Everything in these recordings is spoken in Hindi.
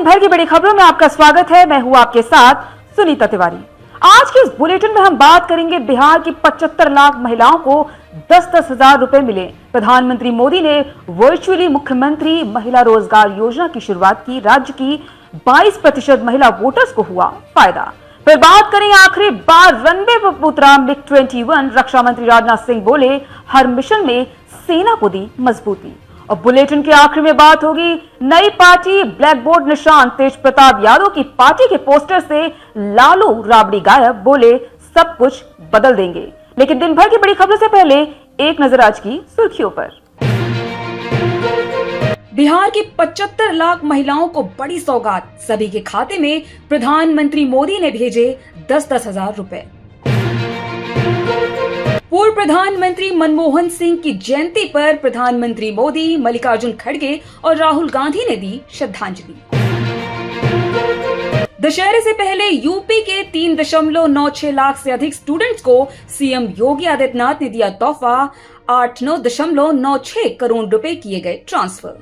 दिन भर की बड़ी खबरों में आपका स्वागत है। मैं हूं आपके साथ सुनीता तिवारी। आज के इस बुलेटिन में हम बात करेंगे बिहार की 75 लाख महिलाओं को 10-10 हजार रुपए मिले। प्रधानमंत्री मोदी ने वर्चुअली मुख्यमंत्री महिला रोजगार योजना की शुरुआत की। राज्य की 22% महिला वोटर्स को हुआ फायदा। फिर बात करेंगे आखिरी बार रनवे पर उतरा MiG-21। रक्षा मंत्री राजनाथ सिंह बोले हर मिशन में सेना को दी मजबूती। और बुलेटिन के आखिर में बात होगी नई पार्टी ब्लैक बोर्ड निशान। तेज प्रताप यादव की पार्टी के पोस्टर से लालू राबड़ी गायब, बोले सब कुछ बदल देंगे। लेकिन दिन भर की बड़ी खबरों से पहले एक नजर आज की सुर्खियों पर। बिहार की 75 लाख महिलाओं को बड़ी सौगात। सभी के खाते में प्रधानमंत्री मोदी ने भेजे 10-10 हजार रुपए। पूर्व प्रधानमंत्री मनमोहन सिंह की जयंती पर प्रधानमंत्री मोदी, मल्लिकार्जुन खड़गे और राहुल गांधी ने दी श्रद्धांजलि। दशहरे से पहले यूपी के 3.96 लाख से अधिक स्टूडेंट्स को सीएम योगी आदित्यनाथ ने दिया तोहफा। 8-9.96 करोड़ रुपए किए गए ट्रांसफर।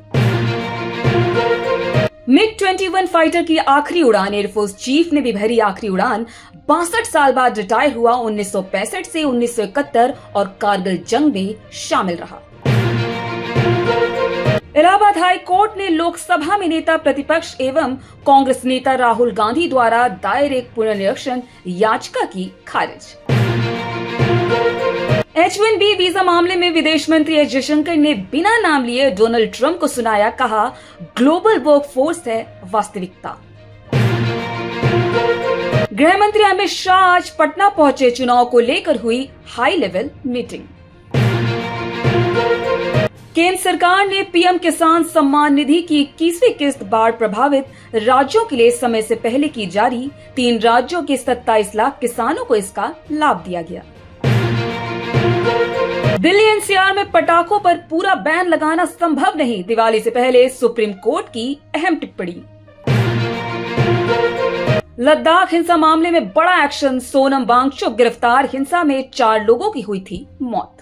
MiG-21 फाइटर की आखिरी उड़ान। एयरफोर्स चीफ ने भी भरी आखिरी उड़ान। 62 साल बाद रिटायर हुआ। 1965 से 1971 और कारगिल जंग में शामिल रहा। इलाहाबाद हाई कोर्ट ने लोकसभा में नेता प्रतिपक्ष एवं कांग्रेस नेता राहुल गांधी द्वारा दायर एक पुनर्निरीक्षण याचिका की खारिज। H-1B वीजा मामले में विदेश मंत्री एस जयशंकर ने बिना नाम लिए डोनाल्ड ट्रंप को सुनाया, कहा ग्लोबल वर्कफोर्स है वास्तविकता। गृह मंत्री अमित शाह आज पटना पहुंचे। चुनाव को लेकर हुई हाई लेवल मीटिंग। केंद्र सरकार ने पीएम किसान सम्मान निधि की 21वीं किस्त बाढ़ प्रभावित राज्यों के लिए समय से पहले की जारी। 3 राज्यों के 27 लाख किसानों को इसका लाभ दिया गया। दिल्ली एनसीआर में पटाखों पर पूरा बैन लगाना संभव नहीं। दिवाली से पहले सुप्रीम कोर्ट की अहम टिप्पणी। लद्दाख हिंसा मामले में बड़ा एक्शन। सोनम वांगचुक गिरफ्तार। हिंसा में 4 लोगों की हुई थी मौत।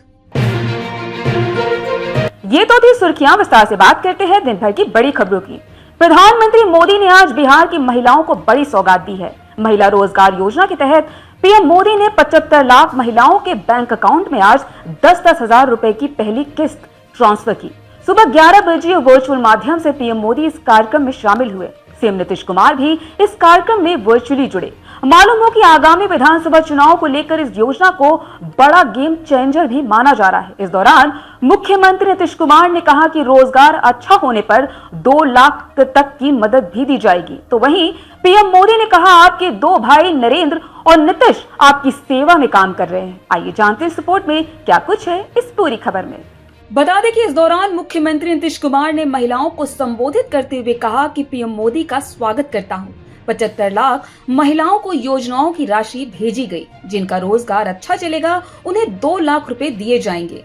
ये तो थी सुर्खियां। विस्तार से बात करते हैं दिन भर की बड़ी खबरों की। प्रधानमंत्री मोदी ने आज बिहार की महिलाओं को बड़ी सौगात दी है। महिला रोजगार योजना के तहत पीएम मोदी ने 75 लाख महिलाओं के बैंक अकाउंट में आज 10-10 हजार रुपए की पहली किस्त ट्रांसफर की। सुबह 11 बजे वर्चुअल माध्यम से पीएम मोदी इस कार्यक्रम में शामिल हुए। सीएम नीतीश कुमार भी इस कार्यक्रम में वर्चुअली जुड़े। मालूम हो कि आगामी विधानसभा चुनाव को लेकर इस योजना को बड़ा गेम चेंजर भी माना जा रहा है। इस दौरान मुख्यमंत्री नीतीश कुमार ने कहा कि रोजगार अच्छा होने पर 2 लाख तक की मदद भी दी जाएगी। तो वहीं पीएम मोदी ने कहा आपके 2 भाई नरेंद्र और नीतीश आपकी सेवा में काम कर रहे हैं। आइए जानते हैं इस रिपोर्ट में क्या कुछ है इस पूरी खबर में। बता दें कि इस दौरान मुख्यमंत्री नीतीश कुमार ने महिलाओं को संबोधित करते हुए कहा कि पीएम मोदी का स्वागत करता हूं। 75 लाख महिलाओं को योजनाओं की राशि भेजी गई। जिनका रोजगार अच्छा चलेगा उन्हें 2 लाख रुपए दिए जाएंगे।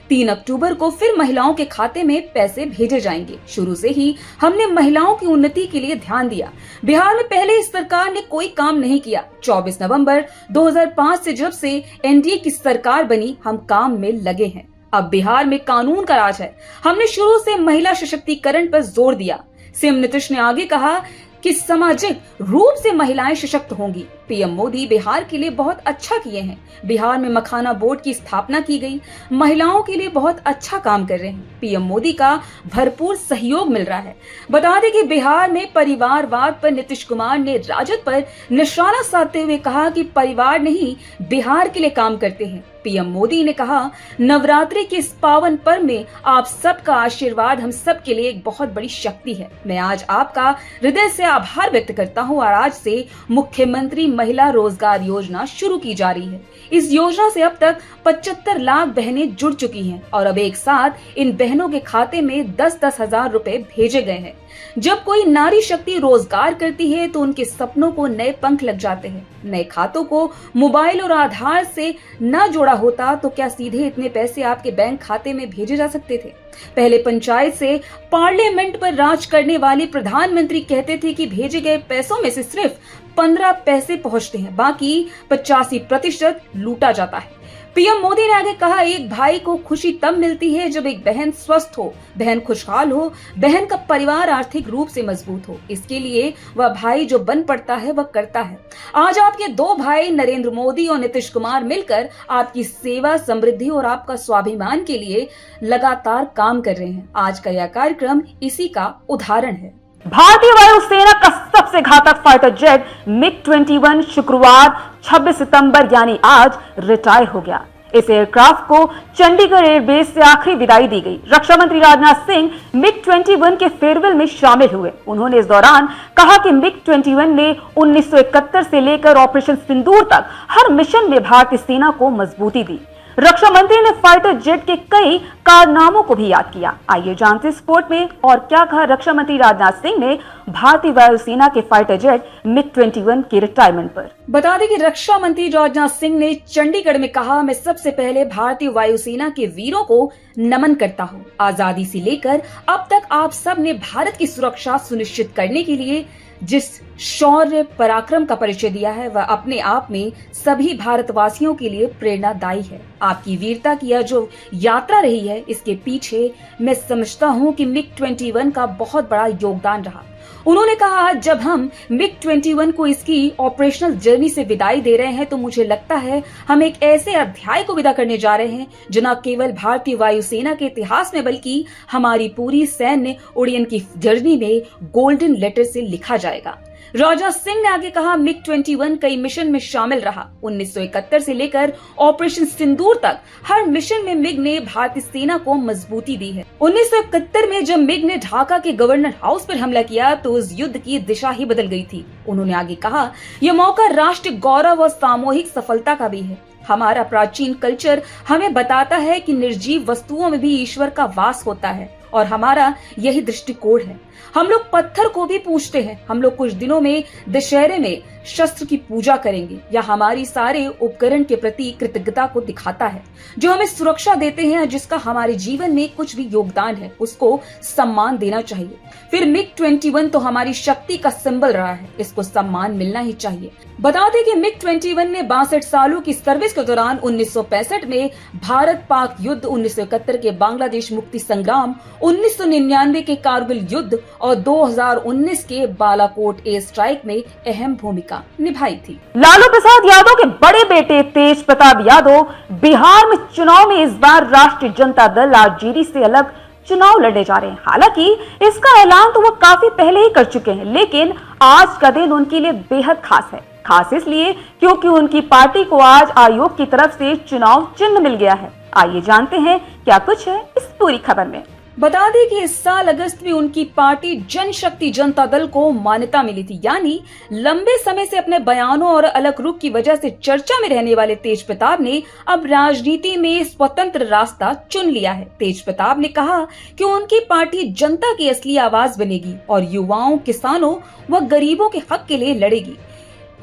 3 अक्टूबर को फिर महिलाओं के खाते में पैसे भेजे जाएंगे। शुरू से ही हमने महिलाओं की उन्नति के लिए ध्यान दिया। बिहार में पहले इस सरकार ने कोई काम नहीं किया। 24 नवंबर 2005 से जब से एनडीए की सरकार बनी हम काम में लगे हैं। अब बिहार में कानून का राज है। हमने शुरू से महिला सशक्तिकरण पर जोर दिया। सीएम नीतीश ने आगे कहा कि सामाजिक रूप से महिलाएं सशक्त होंगी। पीएम मोदी बिहार के लिए बहुत अच्छा किए हैं। बिहार में मखाना बोर्ड की स्थापना की गई। महिलाओं के लिए बहुत अच्छा काम कर रहे हैं। पीएम मोदी का भरपूर सहयोग मिल रहा है। बता दें कि बिहार में परिवारवाद पर नीतीश कुमार ने राजद पर निशाना साधते हुए कहा कि परिवार नहीं बिहार के लिए काम करते हैं। पीएम मोदी ने कहा नवरात्रि के इस पावन पर्व में आप सबका आशीर्वाद हम सब के लिए एक बहुत बड़ी शक्ति है। मैं आज आपका हृदय से आभार व्यक्त करता हूं और आज से मुख्यमंत्री महिला रोजगार योजना शुरू की जा रही है। इस योजना से अब तक 75 लाख बहनें जुड़ चुकी हैं और अब एक साथ इन बहनों के खाते में 10-10 हजार रुपए भेजे गए हैं। जब कोई नारी शक्ति रोजगार करती है तो उनके सपनों को नए पंख लग जाते हैं। नए खातों को मोबाइल और आधार से न जोड़ा होता तो क्या सीधे इतने पैसे आपके बैंक खाते में भेजे जा सकते थे? पहले पंचायत से पार्लियामेंट पर राज करने वाले प्रधानमंत्री कहते थे कि भेजे गए पैसों में से सिर्फ 15 पैसे पहुंचते हैं, बाकी 85% लूटा जाता है। पीएम मोदी ने आगे कहा, एक भाई को खुशी तब मिलती है जब एक बहन स्वस्थ हो, बहन खुशहाल हो, बहन का परिवार आर्थिक रूप से मजबूत हो। इसके लिए वह भाई जो बन पड़ता है वह करता है। आज आपके दो भाई नरेंद्र मोदी और नीतीश कुमार मिलकर आपकी सेवा, समृद्धि और आपका स्वाभिमान के लिए लगातार काम कर रहे हैं। आज का यह कार्यक्रम इसी का उदाहरण है। भारतीय वायुसेना का सबसे घातक फाइटर जेट MiG-21 शुक्रवार 26 सितंबर यानी आज रिटायर हो गया। इस एयरक्राफ्ट को चंडीगढ़ एयरबेस से आखिरी विदाई दी गई। रक्षा मंत्री राजनाथ सिंह MiG-21 के फेयरवेल में शामिल हुए। उन्होंने इस दौरान कहा कि MiG-21 ने 1971 से लेकर ऑपरेशन सिंदूर तक हर मिशन में भारतीय सेना को मजबूती दी। रक्षा मंत्री ने फाइटर जेट के कई कारनामों को भी याद किया। आइए जानते हैं स्पोर्ट में और क्या कहा रक्षा मंत्री राजनाथ सिंह ने भारतीय वायुसेना के फाइटर जेट MiG-21 के रिटायरमेंट पर। बता दें कि रक्षा मंत्री राजनाथ सिंह ने चंडीगढ़ में कहा, मैं सबसे पहले भारतीय वायुसेना के वीरों को नमन करता हूं। आजादी से लेकर अब तक आप सब ने भारत की सुरक्षा सुनिश्चित करने के लिए जिस शौर्य पराक्रम का परिचय दिया है वह अपने आप में सभी भारतवासियों के लिए प्रेरणादायी है। आपकी वीरता की यह जो यात्रा रही है इसके पीछे मैं समझता हूं कि MiG-21 का बहुत बड़ा योगदान रहा। उन्होंने कहा, जब हम MiG-21 को इसकी ऑपरेशनल जर्नी से विदाई दे रहे हैं तो मुझे लगता है हम एक ऐसे अध्याय को विदा करने जा रहे हैं जो न केवल भारतीय वायुसेना के इतिहास में बल्कि हमारी पूरी सैन्य उड़्यन की जर्नी में गोल्डन लेटर से लिखा जाएगा। राजनाथ सिंह ने आगे कहा, MiG-21 कई मिशन में शामिल रहा। 1971 से लेकर ऑपरेशन सिंदूर तक हर मिशन में मिग ने भारतीय सेना को मजबूती दी है। 1971 में जब मिग ने ढाका के गवर्नर हाउस पर हमला किया तो उस युद्ध की दिशा ही बदल गई थी। उन्होंने आगे कहा, यह मौका राष्ट्रीय गौरव और सामूहिक सफलता का भी है। हमारा प्राचीन कल्चर हमें बताता है कि निर्जीव वस्तुओं में भी ईश्वर का वास होता है और हमारा यही दृष्टिकोण है। हम लोग पत्थर को भी पूजते हैं। हम लोग कुछ दिनों में दशहरे में शस्त्र की पूजा करेंगे। यह हमारी सारे उपकरण के प्रति कृतज्ञता को दिखाता है जो हमें सुरक्षा देते हैं, जिसका हमारे जीवन में कुछ भी योगदान है उसको सम्मान देना चाहिए। फिर MiG-21 तो हमारी शक्ति का सिंबल रहा है, इसको सम्मान मिलना ही चाहिए। बता दें कि MiG-21 ने 62 सालों की सर्विस के दौरान 1965 में भारत पाक युद्ध, 1971 के बांग्लादेश मुक्ति संग्राम, 1999 के कारगिल युद्ध और 2019 के बालाकोट एयर स्ट्राइक में अहम भूमिका निभाई थी। लालू प्रसाद यादव के बड़े बेटे तेज प्रताप यादव बिहार में चुनाव में इस बार राष्ट्रीय जनता दल आरजेडी से अलग चुनाव लड़ने जा रहे हैं। हालांकि इसका ऐलान तो वो काफी पहले ही कर चुके हैं, लेकिन आज का दिन उनके लिए बेहद खास है। खास इसलिए क्योंकि उनकी पार्टी को आज आयोग की तरफ से चुनाव चिन्ह मिल गया है। आइए जानते हैं क्या कुछ है इस पूरी खबर में। बता दें कि इस साल अगस्त में उनकी पार्टी जनशक्ति जनता दल को मान्यता मिली थी। यानी लंबे समय से अपने बयानों और अलग रुख की वजह से चर्चा में रहने वाले तेज प्रताप ने अब राजनीति में स्वतंत्र रास्ता चुन लिया है। तेज प्रताप ने कहा कि उनकी पार्टी जनता की असली आवाज बनेगी और युवाओं, किसानों व गरीबों के हक के लिए लड़ेगी।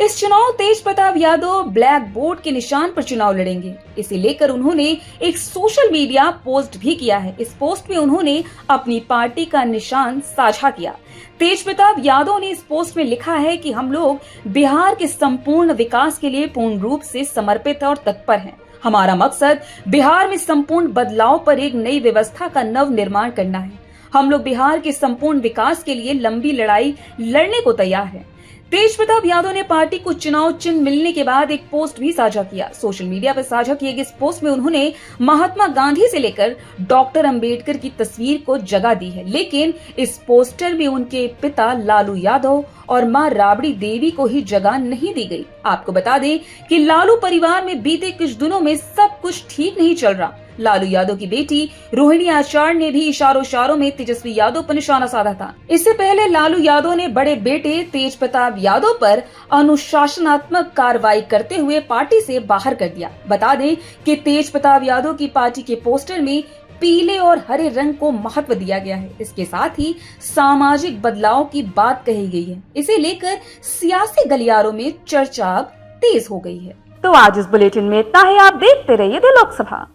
इस चुनाव तेज प्रताप यादव ब्लैक बोर्ड के निशान पर चुनाव लड़ेंगे। इसे लेकर उन्होंने एक सोशल मीडिया पोस्ट भी किया है। इस पोस्ट में उन्होंने अपनी पार्टी का निशान साझा किया। तेज प्रताप यादव ने इस पोस्ट में लिखा है कि हम लोग बिहार के संपूर्ण विकास के लिए पूर्ण रूप से समर्पित और तत्पर हैं। हमारा मकसद बिहार में संपूर्ण बदलाव पर एक नई व्यवस्था का नव निर्माण करना है। हम लोग बिहार के संपूर्ण विकास के लिए लंबी लड़ाई लड़ने को तैयार हैं। तेज प्रताप यादव ने पार्टी को चुनाव चिन्ह मिलने के बाद एक पोस्ट भी साझा किया। सोशल मीडिया पर साझा किए गए इस पोस्ट में उन्होंने महात्मा गांधी से लेकर डॉक्टर अंबेडकर की तस्वीर को जगह दी है, लेकिन इस पोस्टर में उनके पिता लालू यादव और मां राबड़ी देवी को ही जगह नहीं दी गई। आपको बता दें कि लालू परिवार में बीते कुछ दिनों में सब कुछ ठीक नहीं चल रहा। लालू यादव की बेटी रोहिणी आचार्य ने भी इशारों में तेजस्वी यादव पर निशाना साधा था। इससे पहले लालू यादव ने बड़े बेटे तेज प्रताप यादव पर अनुशासनात्मक कार्रवाई करते हुए पार्टी से बाहर कर दिया। बता दें कि तेज प्रताप यादव की पार्टी के पोस्टर में पीले और हरे रंग को महत्व दिया गया है। इसके साथ ही सामाजिक बदलाव की बात कही गई है। इसे लेकर सियासी गलियारों में चर्चा तेज हो गई है। तो आज इस बुलेटिन में इतना ही। आप देखते रहिए द लोकसभा।